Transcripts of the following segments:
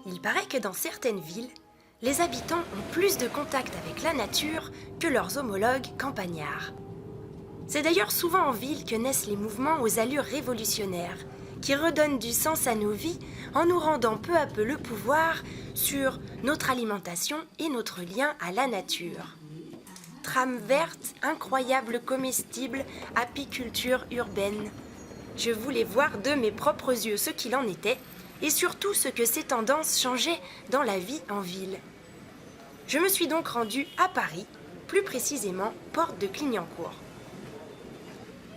Il paraît que dans certaines villes, les habitants ont plus de contact avec la nature que leurs homologues campagnards. C'est d'ailleurs souvent en ville que naissent les mouvements aux allures révolutionnaires, qui redonnent du sens à nos vies en nous rendant peu à peu le pouvoir sur notre alimentation et notre lien à la nature. Trame verte, incroyable comestible, apiculture urbaine. Je voulais voir de mes propres yeux ce qu'il en était et surtout ce que ces tendances changeaient dans la vie en ville. Je me suis donc rendue à Paris, plus précisément porte de Clignancourt.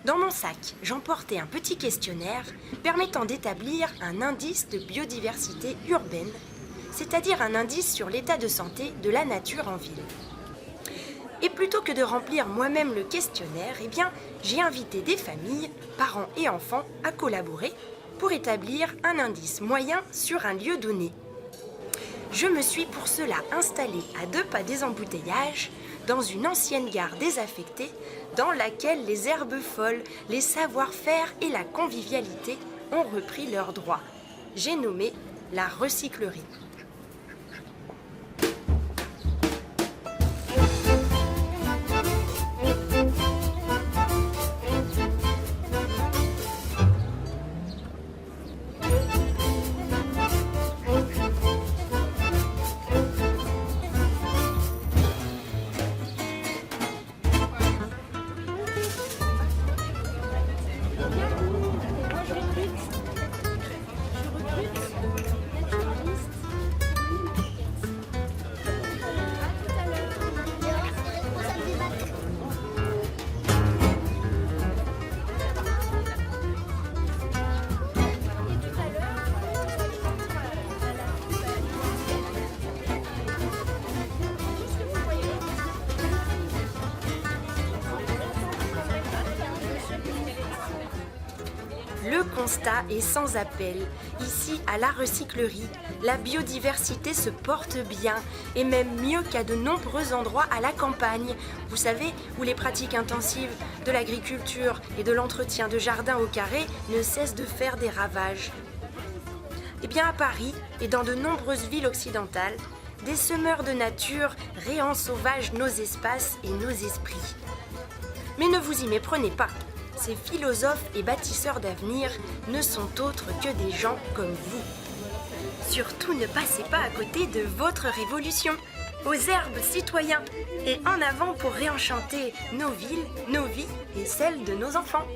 Dans mon sac, j'emportais un petit questionnaire permettant d'établir un indice de biodiversité urbaine, c'est-à-dire un indice sur l'état de santé de la nature en ville. Et plutôt que de remplir moi-même le questionnaire, j'ai invité des familles, parents et enfants à collaborer pour établir un indice moyen sur un lieu donné. Je me suis pour cela installée à 2 pas des embouteillages, dans une ancienne gare désaffectée, dans laquelle les herbes folles, les savoir-faire et la convivialité ont repris leurs droits. J'ai nommé la recyclerie. Le constat est sans appel. Ici, à la recyclerie, la biodiversité se porte bien, et même mieux qu'à de nombreux endroits à la campagne. Vous savez, où les pratiques intensives de l'agriculture et de l'entretien de jardins au carré ne cessent de faire des ravages. À Paris et dans de nombreuses villes occidentales, des semeurs de nature réensauvagent nos espaces et nos esprits. Mais ne vous y méprenez pas. Ces philosophes et bâtisseurs d'avenir ne sont autres que des gens comme vous. Surtout ne passez pas à côté de votre révolution. Aux herbes, citoyens, et en avant pour réenchanter nos villes, nos vies et celles de nos enfants.